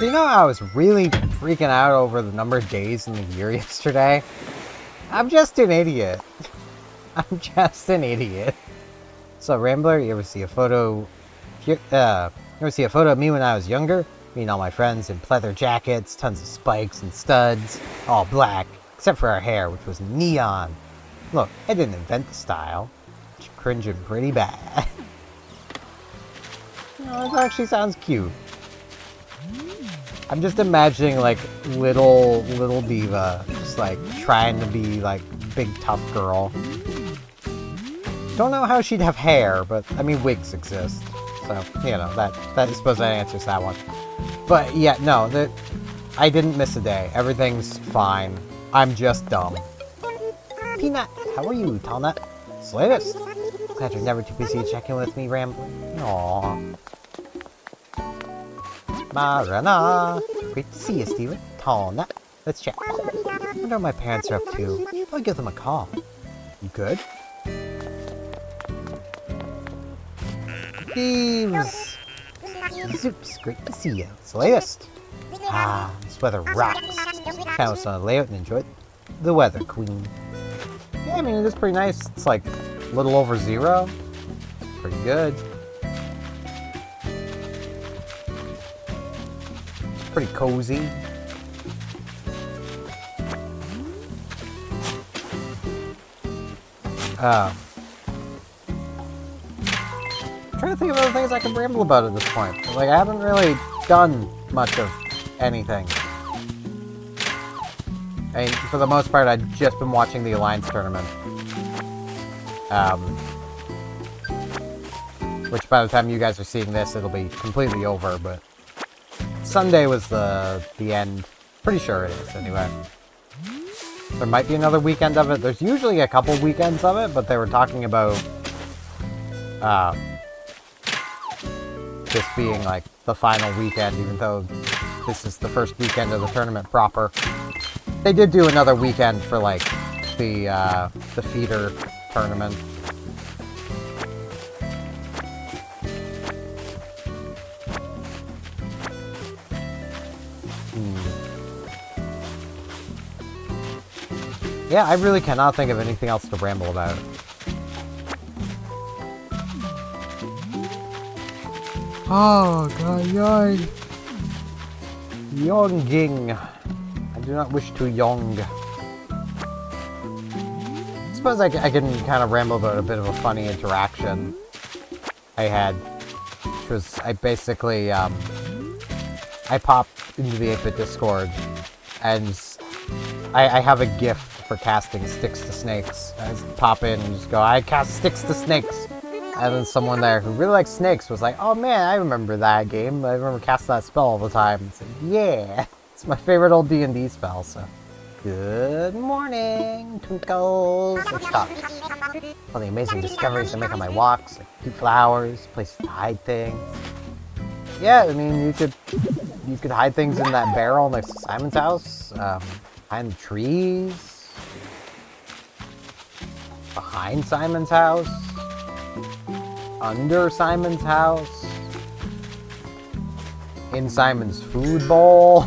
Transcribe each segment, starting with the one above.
You know, I was really freaking out over the number of days in the year yesterday. I'm just an idiot. I'm just an idiot. So, Rambler, you ever see a photo? You ever see a photo of me when I was younger? Me and all my friends in pleather jackets, tons of spikes and studs, all black, except for our hair, which was neon. Look, I didn't invent the style. It's cringing pretty bad. You know, it actually sounds cute. I'm just imagining, like, little diva, just, like, trying to be, like, big tough girl. Don't know how she'd have hair, but, I mean, wigs exist. So, you know, that I suppose that answers that one. But, yeah, no, I didn't miss a day. Everything's fine. I'm just dumb. Peanut, how are you, Tallnut? Slavist. Glad you're never too busy to check in with me, Rambling. Aww. Marana! Great to see you, Steven. Tallnut. Let's chat. I wonder what my parents are up to. I'll give them a call. You good? Thieves! Zoops, great to see you. Slavist! Ah, this weather rocks. Kind of was on a layout and enjoyed the weather, Queen. Yeah, I mean, it is pretty nice. It's like a little over 0. Pretty good. Pretty cozy. I'm trying to think of other things I can ramble about at this point. Like, I haven't really done much of anything. I mean, for the most part, I've just been watching the Alliance tournament. Which by the time you guys are seeing this, it'll be completely over, but Sunday was the end. Pretty sure it is, anyway. There might be another weekend of it. There's usually a couple weekends of it, but they were talking about this being like the final weekend, even though this is the first weekend of the tournament proper. They did do another weekend for like the feeder tournament. Yeah, I really cannot think of anything else to ramble about. Oh, god, yawn. Yonging. I do not wish to yong. I suppose I can kind of ramble about a bit of a funny interaction I had. Which was, I basically, I popped into the 8-bit Discord, and I have a gift for casting sticks to snakes. I just pop in and just go, I cast sticks to snakes. And then someone there who really likes snakes was like, oh man, I remember that game. I remember casting that spell all the time. And said, yeah, it's my favorite old D&D spell, so. Good morning, Twinkles. Let's talk. All the amazing discoveries I make on my walks, like cute flowers, places to hide things. Yeah, I mean, you could hide things in that barrel next to Simon's house, behind the trees. Behind Simon's house, under Simon's house, in Simon's food bowl.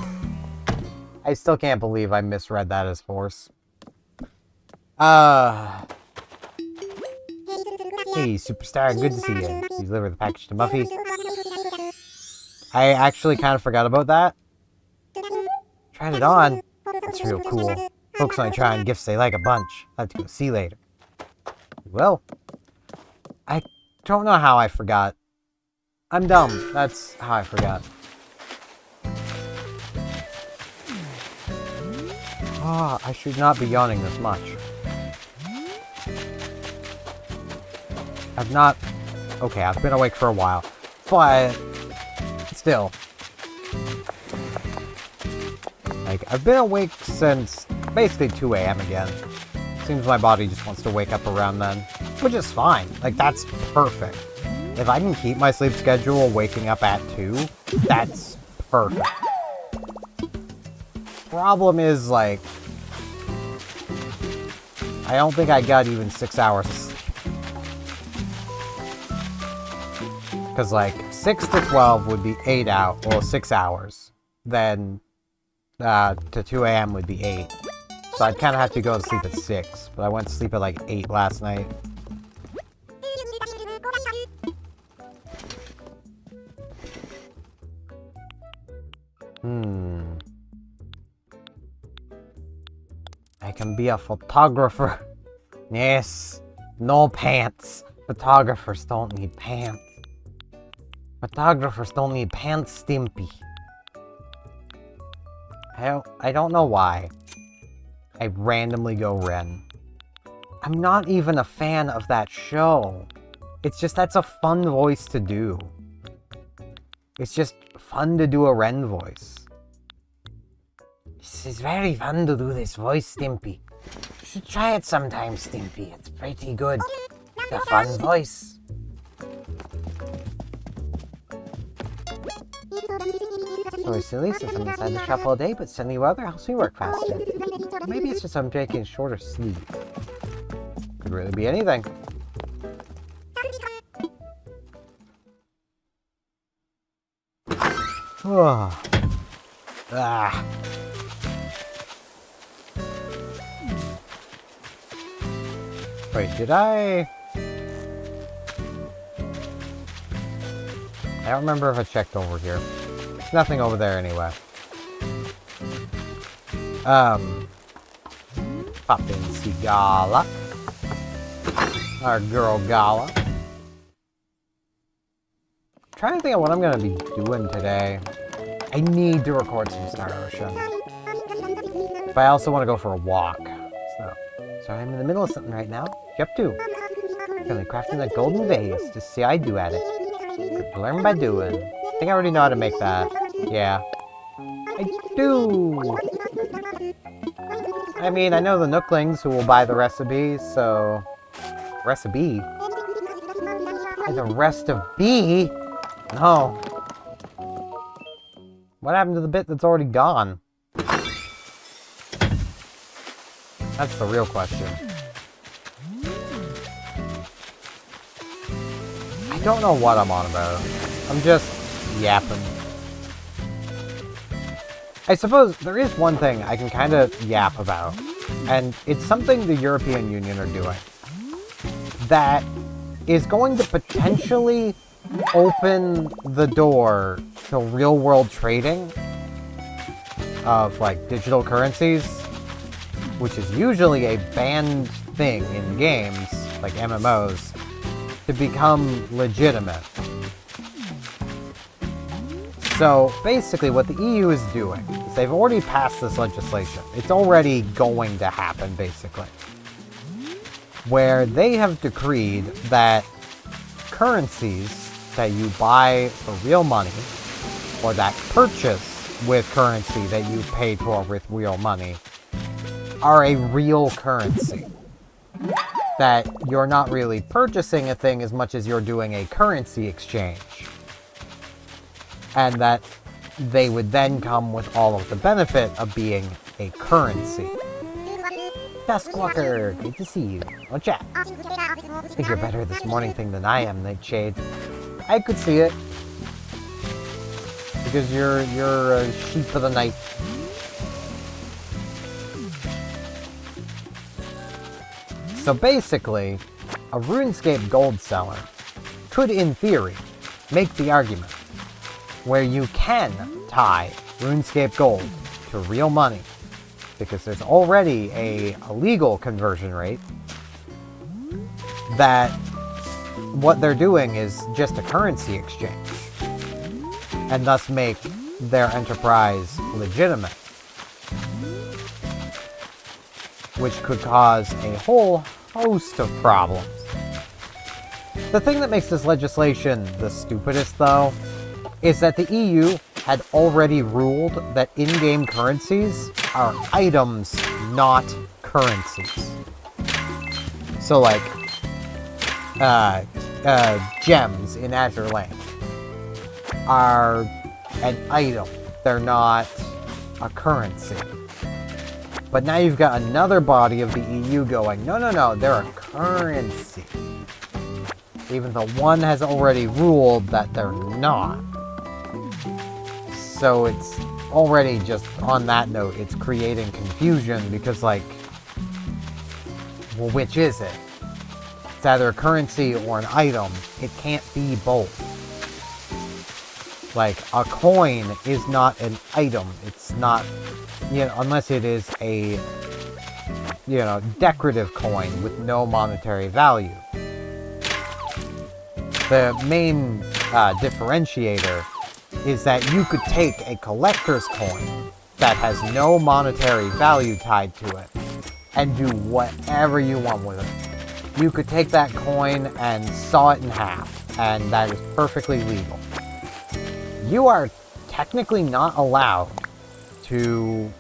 I still can't believe I misread that as horse. Hey, superstar, good to see you. You delivered the package to Muffy. I actually kind of forgot about that. Tried it on. That's real cool. Folks only try on gifts they like a bunch. I'll have to go see later. Well, I don't know how I forgot. I'm dumb. That's how I forgot. Ah, I should not be yawning this much. Okay, I've been awake for a while, but still. Like, I've been awake since basically 2 a.m. again. Seems my body just wants to wake up around then, which is fine. Like, that's perfect. If I can keep my sleep schedule waking up at 2, that's perfect. problem is, like, I don't think I got even 6 hours of sleep. Because, like, 6 to 12 would be 8 out, well, 6 hours. Then, to 2 a.m. would be 8. So I'd kind of have to go to sleep at 6. But I went to sleep at, like, 8 last night. I can be a photographer. Yes. No pants. Photographers don't need pants. Photographers don't need pants, Stimpy. I don't know why. I randomly go Ren. I'm not even a fan of that show. It's just that's a fun voice to do. It's just fun to do a Ren voice. This is very fun to do this voice, Stimpy. You should try it sometime, Stimpy. It's pretty good. It's a fun voice. So silly, since I'm inside the shop all day, but suddenly weather helps me work faster. Maybe it's just I'm taking shorter sleep. Could really be anything. Wait, did I don't remember if I checked over here. There's nothing over there anyway. Pop in, see Gala. Our girl Gala. I'm trying to think of what I'm gonna be doing today. I need to record some Star Ocean. But I also want to go for a walk. So I'm in the middle of something right now. What you up to? Currently crafting a golden vase. Just see how I do at it. Learn by doing. I think I already know how to make that. Yeah. I do! I mean, I know the Nooklings who will buy the recipe, so... Recipe? The rest of B? No. What happened to the bit that's already gone? That's the real question. I don't know what I'm on about. I'm just yapping. I suppose there is one thing I can kind of yap about, and it's something the European Union are doing that is going to potentially open the door to real-world trading of, like, digital currencies, which is usually a banned thing in games, like MMOs, to become legitimate. So, basically, what the EU is doing is they've already passed this legislation. It's already going to happen, basically. Where they have decreed that currencies that you buy for real money, or that purchase with currency that you pay for with real money, are a real currency. That you're not really purchasing a thing as much as you're doing a currency exchange. And that they would then come with all of the benefit of being a currency. Duskwalker, good to see you. Oh, chat. I think you're better at this morning thing than I am, Nightshade. I could see it. Because you're a sheep of the night. So basically, a RuneScape gold seller could, in theory, make the argument where you can tie RuneScape gold to real money, because there's already a legal conversion rate, that what they're doing is just a currency exchange, and thus make their enterprise legitimate, which could cause a whole host of problems. The thing that makes this legislation the stupidest, though, is that the EU had already ruled that in-game currencies are items, not currencies. So, like, gems in Azure Lane are an item. They're not a currency. But now you've got another body of the EU going, no, no, no, they're a currency. Even though one has already ruled that they're not. So it's already just, on that note, it's creating confusion because, like, well, which is it? It's either a currency or an item. It can't be both. Like, a coin is not an item. It's not, unless it is a, decorative coin with no monetary value. The main differentiator is that you could take a collector's coin that has no monetary value tied to it and do whatever you want with it. You could take that coin and saw it in half, and that is perfectly legal. You are technically not allowed to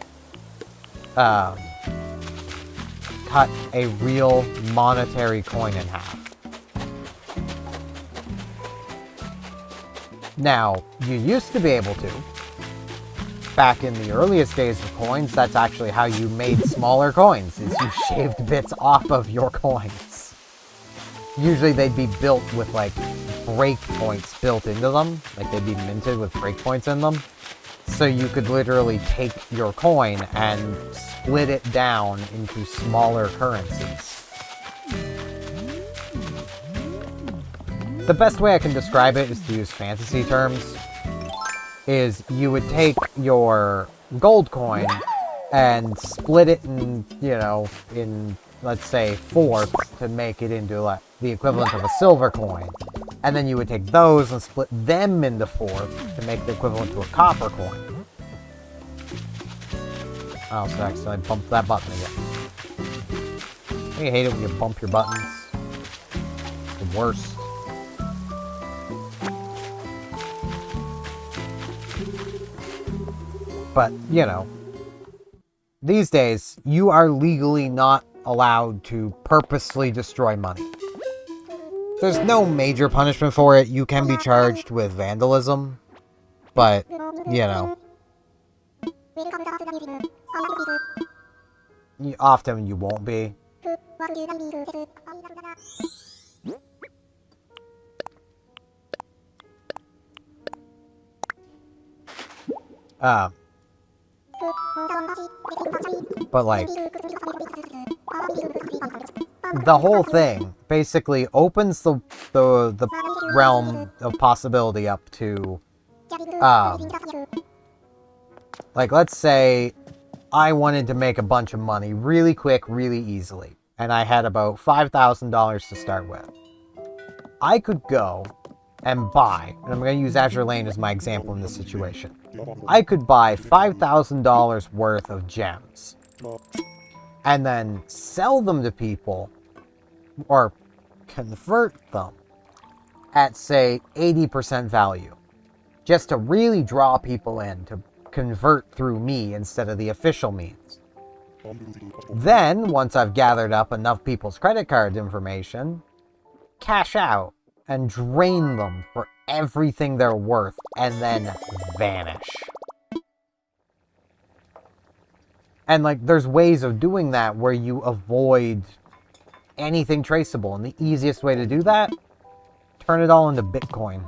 cut a real monetary coin in half. Now, you used to be able to. Back in the earliest days of coins, that's actually how you made smaller coins, is you shaved bits off of your coins. Usually they'd be built with, like, breakpoints built into them. Like, they'd be minted with breakpoints in them. So you could literally take your coin and split it down into smaller currencies. The best way I can describe it is to use fantasy terms. Is you would take your gold coin and split it in, in, let's say, fourths to make it into, like, the equivalent of a silver coin. And then you would take those and split them into fourths to make the equivalent to a copper coin. I also accidentally bumped that button again. I hate it when you bump your buttons. It's the worst. But, these days, you are legally not allowed to purposely destroy money. There's no major punishment for it. You can be charged with vandalism, but, often you won't be. But, like, the whole thing basically opens the realm of possibility up to, like, let's say I wanted to make a bunch of money really quick, really easily, and I had about $5,000 to start with. I could go and buy, and I'm going to use Azure Lane as my example in this situation. I could buy $5,000 worth of gems and then sell them to people or convert them at, say, 80% value just to really draw people in to convert through me instead of the official means. Then, once I've gathered up enough people's credit card information, cash out and drain them for everything they're worth, and then vanish. And, like, there's ways of doing that where you avoid anything traceable. And the easiest way to do that, turn it all into Bitcoin.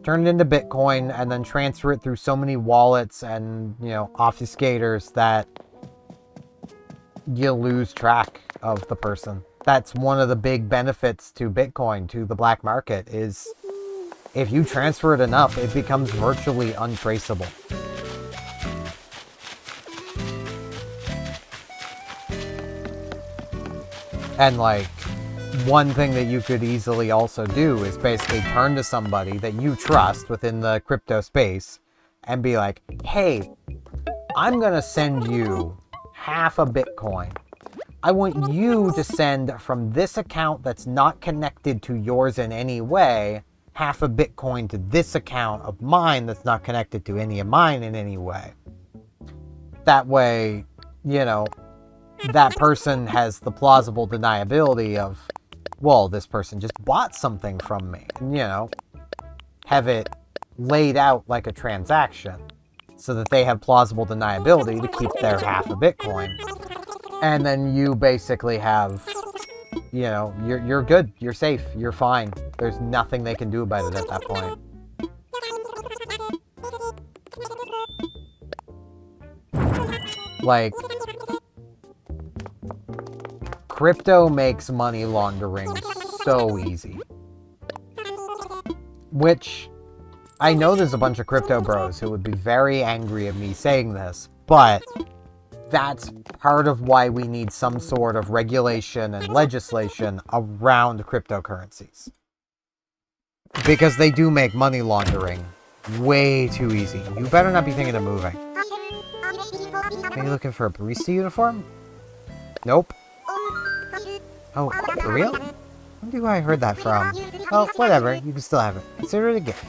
Turn it into Bitcoin and then transfer it through so many wallets and, obfuscators that you lose track of the person. That's one of the big benefits to Bitcoin, to the black market, is if you transfer it enough, it becomes virtually untraceable. And, like, one thing that you could easily also do is basically turn to somebody that you trust within the crypto space and be like, hey, I'm going to send you half a Bitcoin. I want you to send from this account that's not connected to yours in any way, half a Bitcoin to this account of mine that's not connected to any of mine in any way. That way, that person has the plausible deniability of, well, this person just bought something from me. And, have it laid out like a transaction. so that they have plausible deniability to keep their half a Bitcoin. And then you basically have, you know, you're good, you're safe, you're fine. There's nothing they can do about it at that point. Like, crypto makes money laundering so easy. Which, I know there's a bunch of crypto bros who would be very angry at me saying this, but that's part of why we need some sort of regulation and legislation around cryptocurrencies. Because they do make money laundering way too easy. You better not be thinking of moving. Are you looking for a barista uniform? Nope. Oh, for real? When do I heard that from? Well, whatever. You can still have it. Consider it a gift.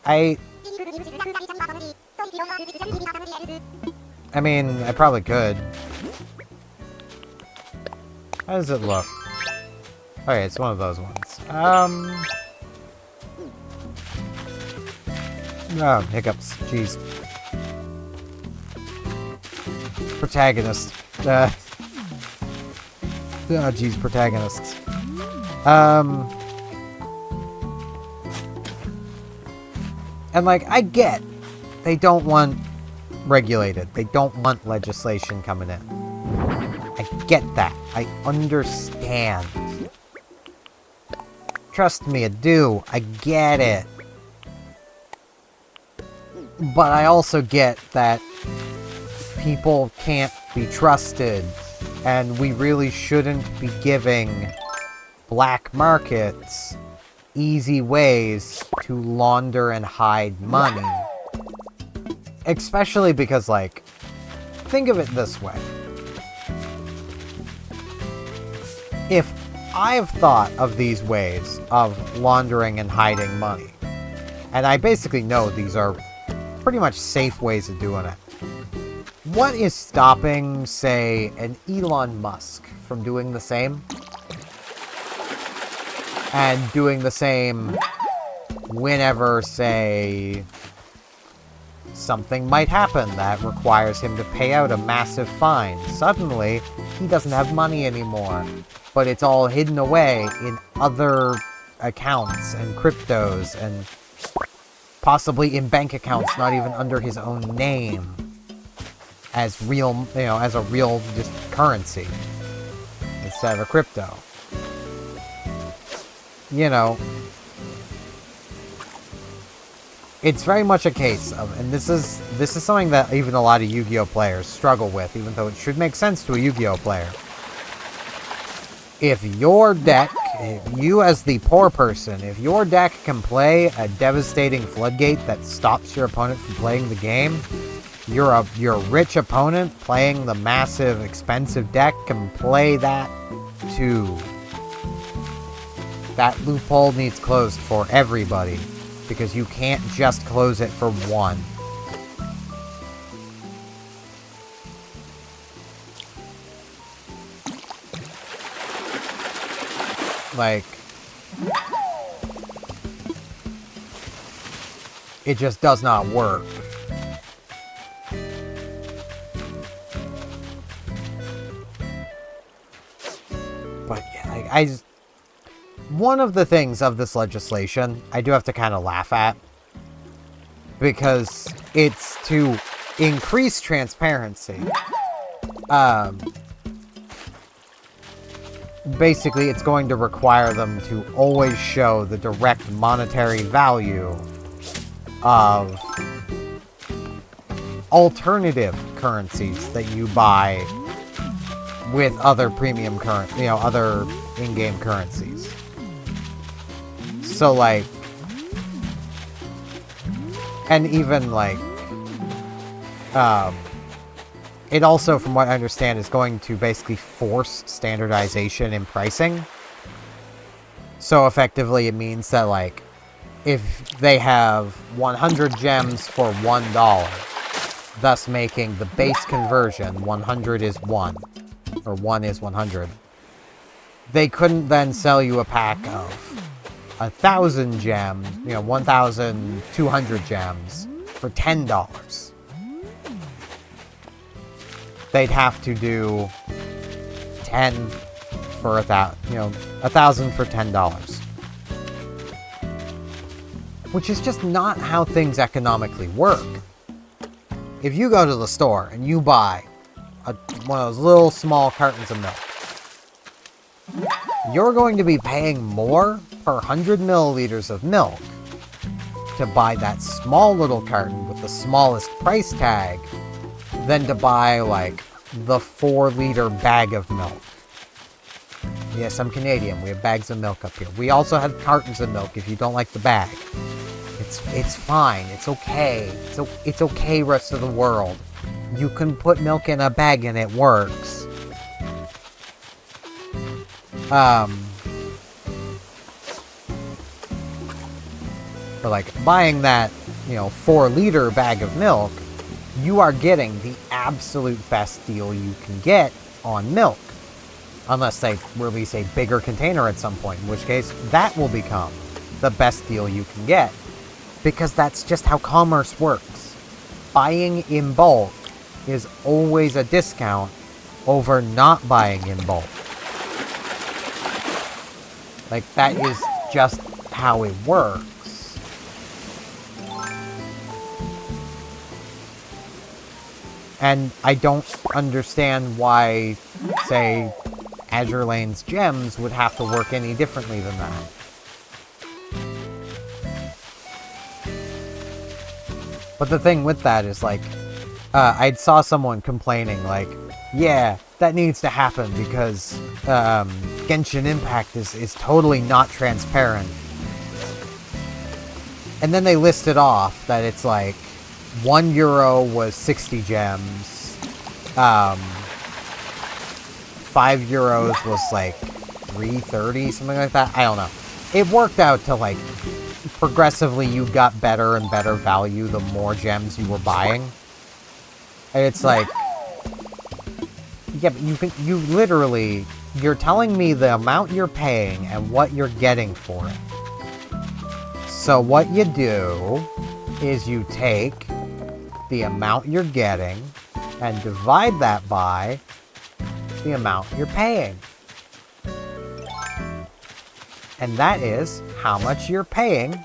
I mean, I probably could. How does it look? Okay, it's one of those ones. Oh, hiccups. Jeez. Protagonist. Oh, jeez, protagonists. And, like, I get they don't want regulated. They don't want legislation coming in. I get that. I understand. Trust me, I do. I get it. But I also get that people can't be trusted, and we really shouldn't be giving black markets easy ways to launder and hide money. Especially because, like, think of it this way. If I've thought of these ways of laundering and hiding money, and I basically know these are pretty much safe ways of doing it, what is stopping, say, an Elon Musk from doing the same? And doing the same whenever, say, something might happen that requires him to pay out a massive fine. Suddenly, he doesn't have money anymore, but it's all hidden away in other accounts and cryptos and possibly in bank accounts not even under his own name as real, you know, as a real just currency instead of a crypto. You know, it's very much a case of, and this is something that even a lot of Yu-Gi-Oh players struggle with, even though it should make sense to a Yu-Gi-Oh player. If your deck, you as the poor person, if your deck can play a devastating floodgate that stops your opponent from playing the game, your rich opponent playing the massive, expensive deck can play that too. That loophole needs closed for everybody, because you can't just close it for one. Like, it just does not work. But yeah, I just, one of the things of this legislation I do have to kind of laugh at, because it's to increase transparency. Basically, it's going to require them to always show the direct monetary value of alternative currencies that you buy with other premium other in-game currencies. So, like, and even, like, it also, from what I understand, is going to basically force standardization in pricing. So, effectively, it means that, like, if they have 100 gems for $1, thus making the base conversion 100 is 1, or 1 is 100, they couldn't then sell you a pack of 1,000 gems, 1,200 gems for $10. They'd have to do 10 for 1,000 for $10. Which is just not how things economically work. If you go to the store and you buy one of those little small cartons of milk, you're going to be paying more per 100 milliliters of milk to buy that small little carton with the smallest price tag than to buy, like, the 4-liter bag of milk. Yes, I'm Canadian. We have bags of milk up here. We also have cartons of milk if you don't like the bag. It's fine. It's okay. It's okay, rest of the world. You can put milk in a bag and it works. But like buying that, 4-liter bag of milk, you are getting the absolute best deal you can get on milk. Unless they release a bigger container at some point, in which case that will become the best deal you can get. Because that's just how commerce works. Buying in bulk is always a discount over not buying in bulk. Like, that is just how it works. And I don't understand why, say, Azure Lane's gems would have to work any differently than that. But the thing with that is, like, I saw someone complaining, like, yeah, that needs to happen because Genshin Impact is totally not transparent. And then they listed off that it's like, €1 was 60 gems, €5 was like 330, something like that. I don't know. It worked out to, like, progressively you got better and better value the more gems you were buying. And it's like, yeah, but you're telling me the amount you're paying and what you're getting for it. So what you do is you take the amount you're getting and divide that by the amount you're paying. And that is how much you're paying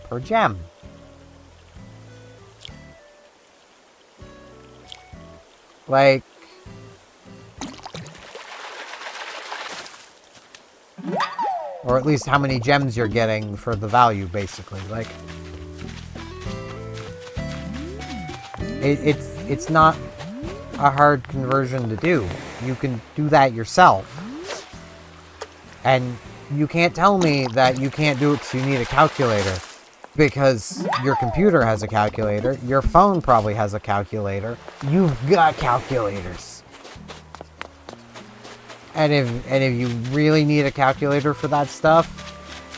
per gem. Like, or at least how many gems you're getting for the value, basically. Like, it's not a hard conversion to do. You can do that yourself. And you can't tell me that you can't do it because you need a calculator. Because your computer has a calculator, your phone probably has a calculator, you've got calculators. And if you really need a calculator for that stuff,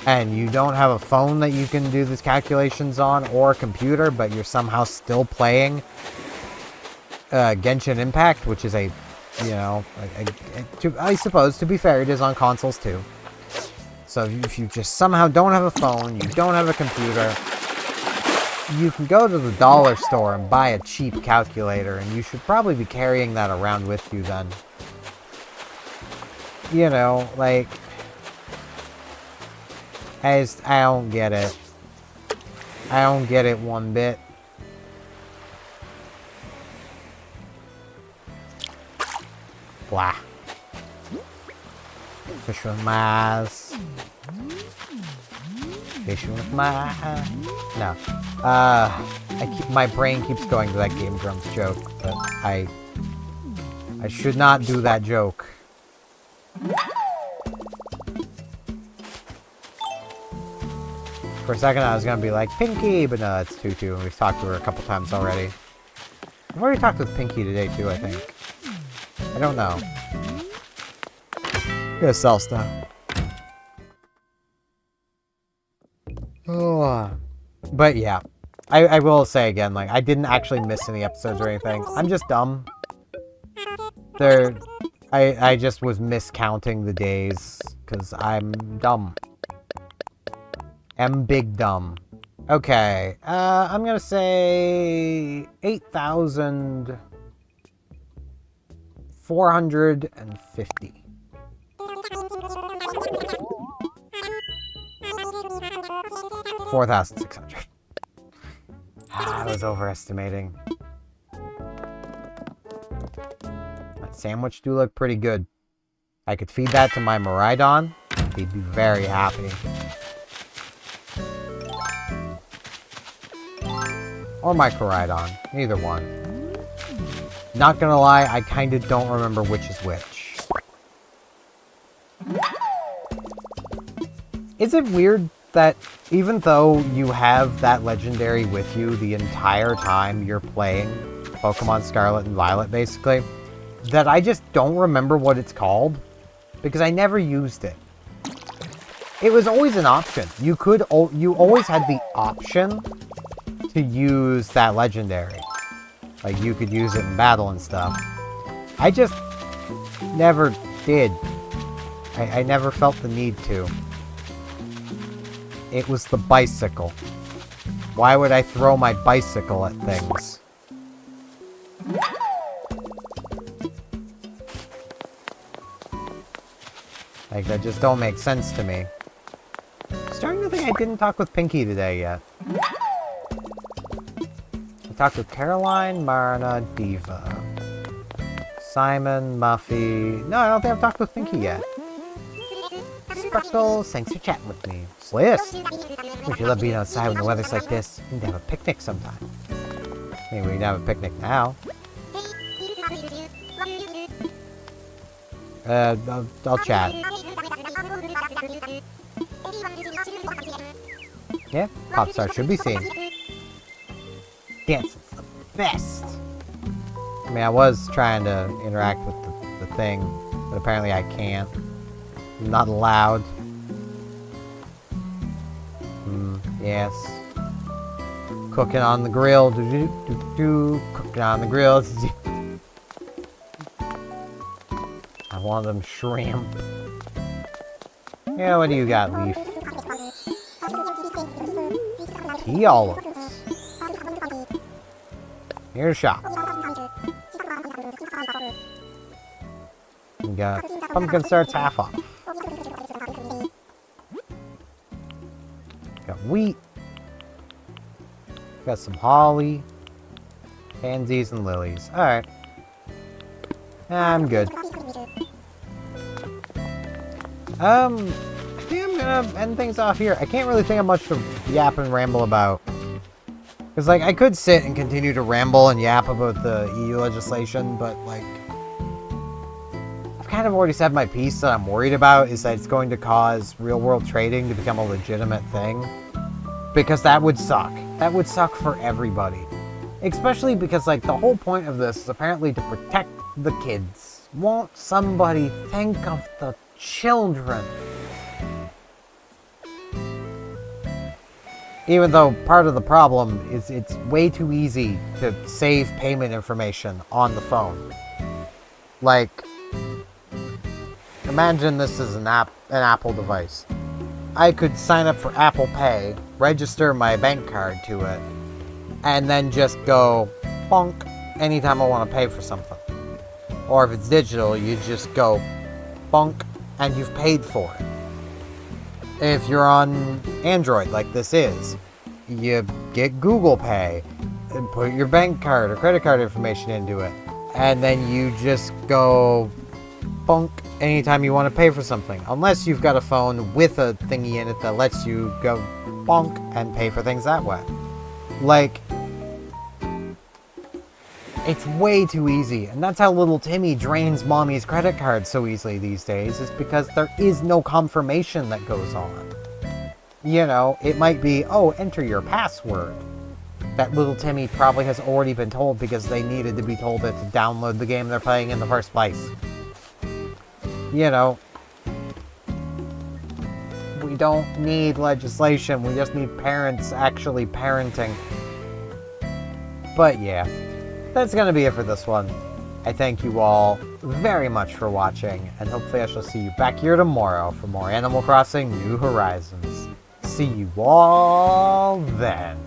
and you don't have a phone that you can do these calculations on, or a computer, but you're somehow still playing Genshin Impact, which is I suppose, to be fair, it is on consoles too. So if you just somehow don't have a phone, you don't have a computer, you can go to the dollar store and buy a cheap calculator, and you should probably be carrying that around with you then. Like, I don't get it. I don't get it one bit. Blah. Fish with my eyes. Fishing with my eyes. No. My brain keeps going to that Game Grumps joke, but I should not do that joke. For a second I was gonna be like, Pinky, but no, that's Tutu, and we've talked to her a couple times already. I've already talked with Pinky today too, I think. I don't know. I'm gonna sell stuff. Oh. But yeah. I will say again, like, I didn't actually miss any episodes or anything. I'm just dumb. I just was miscounting the days, because I'm dumb. I'm big dumb. Okay, I'm gonna say 8,450. 4,600. I was overestimating. That sandwich do look pretty good. I could feed that to my Miraidon. He'd be very happy. Or my Koraidon. Either one. Not gonna lie, I kinda don't remember which is which. Is it weird that even though you have that legendary with you the entire time you're playing Pokemon Scarlet and Violet, basically, that I just don't remember what it's called? Because I never used it. It was always an option. You always had the option to use that legendary. Like, you could use it in battle and stuff. I just never did. I never felt the need to. It was the bicycle. Why would I throw my bicycle at things? Like, that just don't make sense to me. Starting to think I didn't talk with Pinky today yet. I talked with Caroline, Marna, Diva, Simon, Muffy. No, I don't think I've talked with Pinky yet. Sparkles, thanks for chatting with me. Sliss! Would you love being outside when the weather's like this? We need to have a picnic sometime. Maybe we can have a picnic now. I'll chat. Yeah, Popstar should be seen. Dancing's the best! I mean, I was trying to interact with the thing, but apparently I can't. I'm not allowed. Yes. Cooking on the grill. Cooking on the grill. I want them shrimp. Yeah, what do you got, Leaf? Tea olives. Here's a shop. We got pumpkin starts half off. Got wheat. Got some holly. Pansies and lilies. Alright. I'm good. I think I'm gonna end things off here. I can't really think of much to yap and ramble about. Because, like, I could sit and continue to ramble and yap about the EU legislation, but, like, I've kind of already said my piece that I'm worried about is that it's going to cause real-world trading to become a legitimate thing. Because that would suck. That would suck for everybody. Especially because, like, the whole point of this is apparently to protect the kids. Won't somebody think of the children? Even though part of the problem is it's way too easy to save payment information on the phone. Like, imagine this is an Apple device. I could sign up for Apple Pay, register my bank card to it, and then just go bonk anytime I want to pay for something. Or if it's digital, you just go bonk and you've paid for it. If you're on Android, like this is, you get Google Pay and put your bank card or credit card information into it. And then you just go bonk anytime you want to pay for something. Unless you've got a phone with a thingy in it that lets you go bonk and pay for things that way. Like, it's way too easy. And that's how little Timmy drains mommy's credit card so easily these days, is because there is no confirmation that goes on. You know, it might be, oh, enter your password. That little Timmy probably has already been told because they needed to be told it to download the game they're playing in the first place. You know, we don't need legislation, we just need parents actually parenting. But yeah, that's gonna be it for this one. I thank you all very much for watching, and hopefully I shall see you back here tomorrow for more Animal Crossing New Horizons. see you all then.